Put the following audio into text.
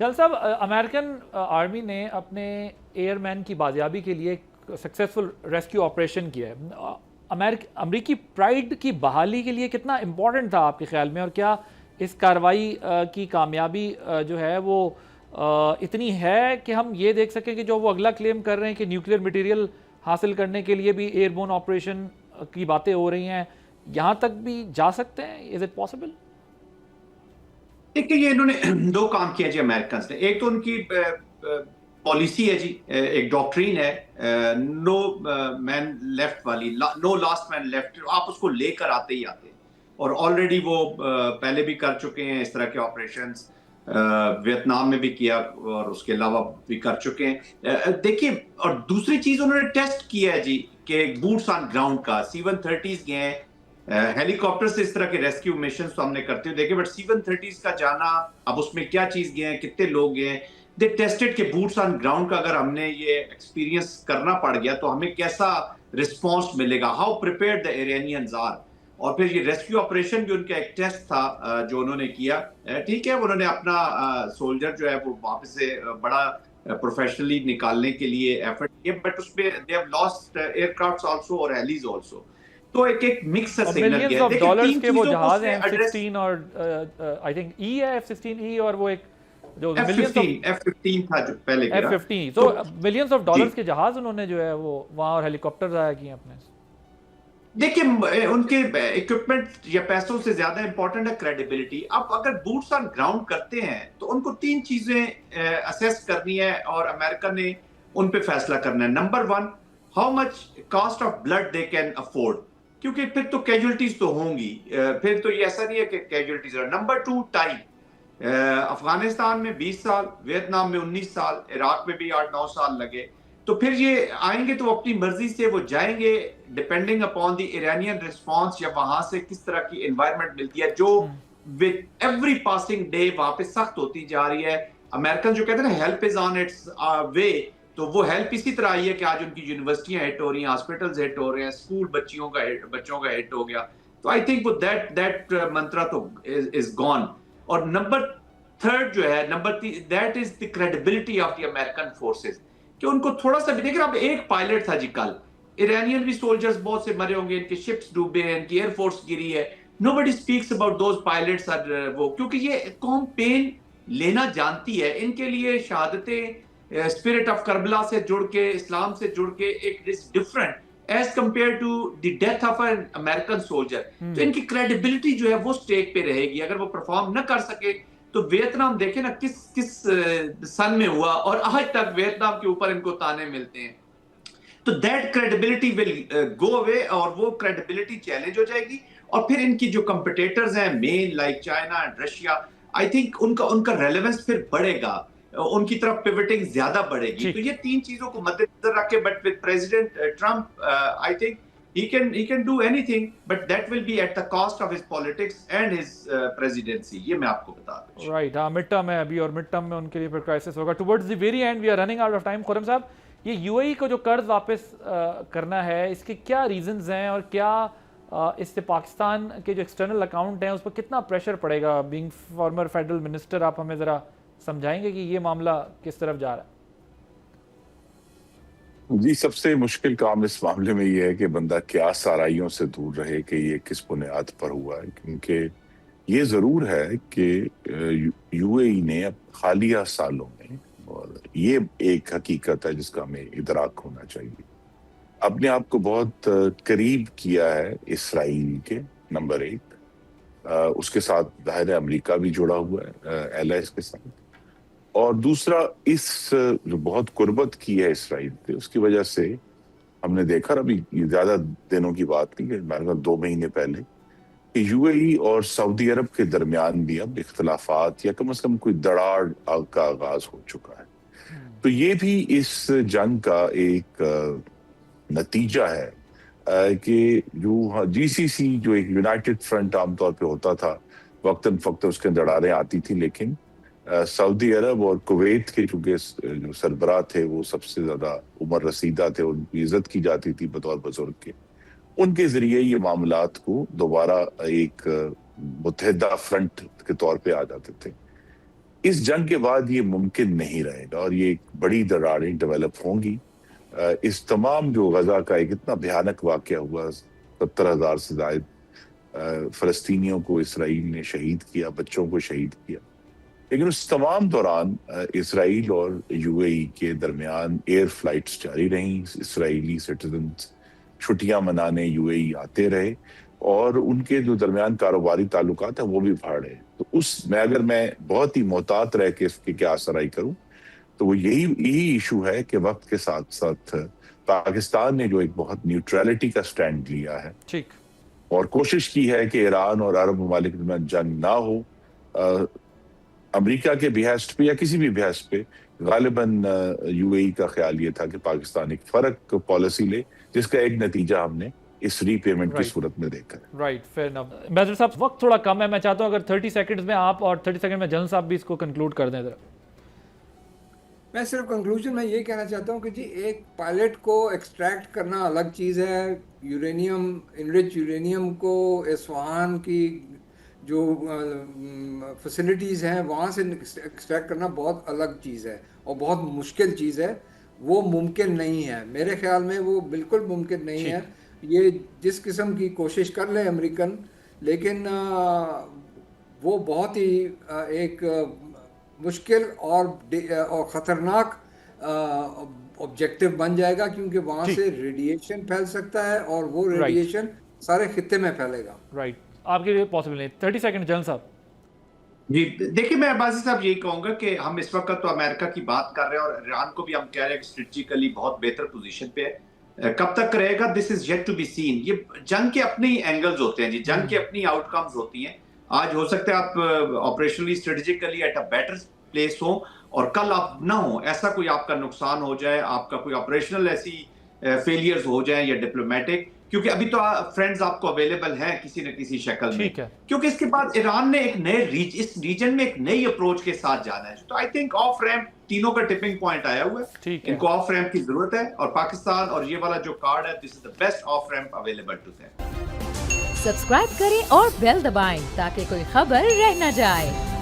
जल साहब, American army ने अपने एयरमैन की बाजियाबी के लिए सक्सेसफुल रेस्क्यू ऑपरेशन किया है। अमेरिकी प्राइड की बहाली के लिए कितना इम्पोर्टेंट था आपके ख्याल में, और क्या इस कार्रवाई की कामयाबी जो है वो इतनी है कि हम ये देख सकें कि जो वो अगला क्लेम कर रहे हैं कि न्यूक्लियर मटेरियल हासिल करने के लिए भी एयरबोर्न ऑपरेशन की बातें हो रही हैं, यहाँ तक भी जा सकते हैं? Is it possible? देखिए, ये इन्होंने दो काम किया जी अमेरिकन ने। एक तो उनकी पॉलिसी है जी, एक डॉक्ट्रीन है, नो मैन लेफ्ट वाली, नो लास्ट मैन लेफ्ट। आप उसको लेकर आते ही आते हैं, और ऑलरेडी वो पहले भी कर चुके हैं इस तरह के ऑपरेशंस। वियतनाम में भी किया और उसके अलावा भी कर चुके हैं। देखिए, और दूसरी चीज उन्होंने टेस्ट किया है जी कि बूट्स ऑन ग्राउंड का C-130 गए हैं। हेलीकॉप्टर से इस तरह के रेस्क्यू मिशन तो हमने करते हुए देखे, बट C-130 का जाना, अब उसमें क्या चीज गए हैं, कितने लोग गए हैं, दे टेस्टेड के बूट्स ऑन ग्राउंड का अगर हमने ये एक्सपीरियंस करना पड़ गया तो हमें कैसा रिस्पॉन्स मिलेगा, how prepared the Iranians are. और फिर ये रेस्क्यू ऑपरेशन भी उनका एक टेस्ट था जो उन्होंने किया। ठीक है, उन्होंने अपना सोल्जर जो है वो वापस से बड़ा प्रोफेशनली निकालने के लिए एफर्ट किए, बट उसमें they have lost aircrafts also और हेलीज आल्सो। तो एक एक मिक्स और सिग्नल मिलियंस गया। ऑफ देखिए, डॉलर्स तीन के वो चीजों को जहाज उसने हैं एड्रेस। F-16 और आई थिंक ई है F-16E, और वो एक जो F millions of fifteen F fifteen था जो पहले गिरा। F-15, तो तो मिलियंस ऑफ जी, डॉलर्स के जहाज उन्होंने जो है वो वहाँ और हेलीकॉप्टर जाया किए अपने। देखिए, उनके इक्विपमेंट या पैसों से ज्यादा इंपॉर्टेंट है क्रेडिबिलिटी। अब अगर बूट्स ऑन ग्राउंड करते हैं तो उनको तीन चीजें असेस करनी है, और अमेरिका ने उन पे फैसला करना है। Number one, how much cost of blood they can afford, क्योंकि फिर तो कैजुअलिटीज तो होंगी। फिर तो ये ऐसा नहीं है कि casualties. Number two, time. Afghanistan में 20 साल, वियतनाम में 19 साल, इराक में भी 8-9 साल लगे। तो फिर ये आएंगे तो अपनी मर्जी से वो जाएंगे, depending upon the Iranian response, या वहां से किस तरह की एनवायरनमेंट मिलती है, जो विद एवरी पासिंग डे वहां पे सख्त होती जा रही है। अमेरिकन जो कहते हैं ना, हेल्प इज ऑन इट्स वे, तो वो हेल्प इसी तरह आई है कि आज उनकी यूनिवर्सिटियां हिट हो रही हैं, हॉस्पिटल्स हिट हो रहे हैं, स्कूल बच्चों का हिट हो गया। तो आई थिंक वो दैट मंत्रा तो इज गॉन। और नंबर थर्ड जो है, number that is the credibility of the American forces, कि उनको थोड़ा सा भी देखिए। अब एक पायलट था जी कल, इरानियन भी सोल्जर्स बहुत से मरे होंगे, इनके शिप्स डूबे हैं, इनकी एयरफोर्स गिरी है। Nobody speaks about those pilots are वो, क्योंकि ये कौम पेन लेना जानती है। इनके लिए शहादतें स्पिरिट ऑफ करबला से जुड़ के, इस्लाम से जुड़ के, एक different as compare to the death of an American soldier. तो इनकी क्रेडिबिलिटी जो है वो स्टेक पे रहेगी। अगर वो परफॉर्म न कर सके तो वियतनाम देखे ना किस किस सन में हुआ, और आज तक वियतनाम के ऊपर इनको ताने मिलते हैं। तो that credibility will go away, और वो क्रेडिबिलिटी चैलेंज हो जाएगी। और फिर इनकी जो कंपिटेटर्स हैं main, like China and Russia, I think उनका उनका रेलेवेंस फिर बढ़ेगा, उनकी तरफ पिवटिंग ज्यादा बढ़ेगी। तो ठीक। ये तीन चीजों को मद्देनजर रखे, but with president Trump I think he can do anything, but that will be at the cost of his politics and his presidency। ये मैं आपको बता दूं। राइट, हाँ, मिड टर्म है अभी, और मिड टर्म में उनके लिए फिर क्राइसिस होगा towards the very end. We are running out of time. Khurram साहब, ये यूएई को जो कर्ज वापस करना है, इसके क्या रीजंस हैं, और क्या इससे पाकिस्तान के जो एक्सटर्नल अकाउंट हैं उस पर कितना प्रेशर पड़ेगा? बीइंग फॉर्मर फेडरल मिनिस्टर, आप हमें ज़रा समझाएंगे कि ये मामला किस तरफ जा रहा है? जी, सबसे मुश्किल काम इस मामले में ये है कि बंदा क्या साराइयों से दूर रहे कि ये किस बुनियाद पर हुआ है। क्योंकि ये ज़रूर है कि यूएई ने अब हालिया सालों में, और ये एक हकीकत है जिसका हमें इदराक होना चाहिए, अपने आप को बहुत करीब किया है इसराइल के, नंबर एक। उसके साथ ज़ाहिर है अमेरिका भी जुड़ा हुआ है एलाइज के साथ। और दूसरा, इस जो बहुत कुर्बत की है इसराइल से, उसकी वजह से हमने देखा, अभी ज्यादा दिनों की बात नहीं है, मैं 2 महीने पहले, कि यूएई और सऊदी अरब के दरमियान भी अब इख्तलाफात या कम से कम कोई दरार का आगाज हो चुका है। तो ये भी इस जंग का एक नतीजा है कि जो जीसीसी, जो एक यूनाइटेड फ्रंट आमतौर पे होता था, वक्तन फक्तन उसके दरारें आती थी, लेकिन सऊदी अरब और कुवैत के चूंकि जो सरबराह थे वो सबसे ज्यादा उम्र रसीदा थे, उनकी इज्जत की जाती थी बतौर बुजुर्ग के, उनके जरिए ये मामलात को दोबारा एक मुत्तहिदा फ्रंट के तौर पे आ जाते थे। इस जंग के बाद ये मुमकिन नहीं रहेगा और ये एक बड़ी दरारें डेवलप होंगी। इस तमाम जो गजा का एक इतना भयानक वाकया हुआ, 70,000 से ज्यादा फलस्तीनियों को इसराइल ने शहीद किया, बच्चों को शहीद किया, लेकिन उस तमाम दौरान इसराइल और यूएई के दरमियान एयर फ्लाइट्स जारी रहीं। इसराइली सिटीजन छुट्टियां मनाने यूएई आते रहे और उनके जो दरमियान कारोबारी ताल्लुकात है वो भी बढ़े। तो उसमें अगर मैं बहुत ही मोहतात रह के इसके क्या असराई करूं तो वो यही इशू है कि वक्त के साथ साथ पाकिस्तान ने जो एक बहुत न्यूट्रलिटी का स्टैंड लिया है ठीक, और कोशिश की है कि ईरान और अरब ममालिक के दरमियान जंग ना हो, अमेरिका के बिहेस्ट पे या किसी भी बिहेस्ट पे गालिबन यूएई का ख्याल ये था कि पाकिस्तान एक फर्क पॉलिसी ले, जिसका एक नतीजा हमने इस रीपेमेंट की सूरत में देखा है। Right, fair enough. मैजर साहब, वक्त थोड़ा कम है, मैं चाहता हूं अगर 30 सेकंड्स में आप और 30 सेकंड में जनरल साहब भी इसको कंक्लूड कर दें जरा। मैं सिर्फ कंक्लूजन में ये कहना चाहता हूँ कि जी एक पायलट को एक्सट्रैक्ट करना अलग चीज़ है, यूरेनियम, इनरिच यूरेनियम को इस्फहान की जो फैसिलिटीज़ हैं वहाँ से एक्सट्रैक्ट करना बहुत अलग चीज़ है और बहुत मुश्किल चीज़ है। वो मुमकिन नहीं है, मेरे ख्याल में वो बिल्कुल मुमकिन नहीं है। ये जिस किस्म की कोशिश कर ले अमेरिकन, लेकिन वो बहुत ही एक मुश्किल और ख़तरनाक ऑब्जेक्टिव बन जाएगा, क्योंकि वहाँ से रेडिएशन फैल सकता है और वो रेडिएशन सारे खित्ते में फैलेगा। राइट, आपके लिए पॉसिबल नहीं। 30 सेकंड जनरल साहब। जी देखिए, मैं अब्बासी साहब यही कहूंगा कि हम इस वक्त तो अमेरिका की बात कर रहे हैं और ईरान को भी हम कह रहे हैं कि स्ट्रेटेजिकली बहुत बेहतर पोजीशन पे है। कब तक रहेगा, this is yet to be seen. ये जंग के अपने ही एंगल्स होते हैं जी, जंग की अपनी आउटकम्स होती हैं। आज हो सकता है आप operationally strategically at a better place हो और कल आप ना हो, ऐसा कोई आपका नुकसान हो जाए, आपका कोई ऑपरेशनल ऐसी फेलियर्स हो जाए या डिप्लोमेटिक, क्योंकि अभी तो फ्रेंड्स आपको अवेलेबल हैं किसी न किसी शक्ल में, क्योंकि इसके बाद ईरान ने एक नए इस रीजन में एक नई अप्रोच के साथ जाना है। तो आई थिंक ऑफ रैंप तीनों का टिपिंग पॉइंट आया हुआ है, इनको ऑफ रैंप की जरूरत है और पाकिस्तान और ये वाला जो कार्ड है, this is the best of ramp available to them. Subscribe करें और बेल दबाएं ताकि कोई खबर रह न जाए।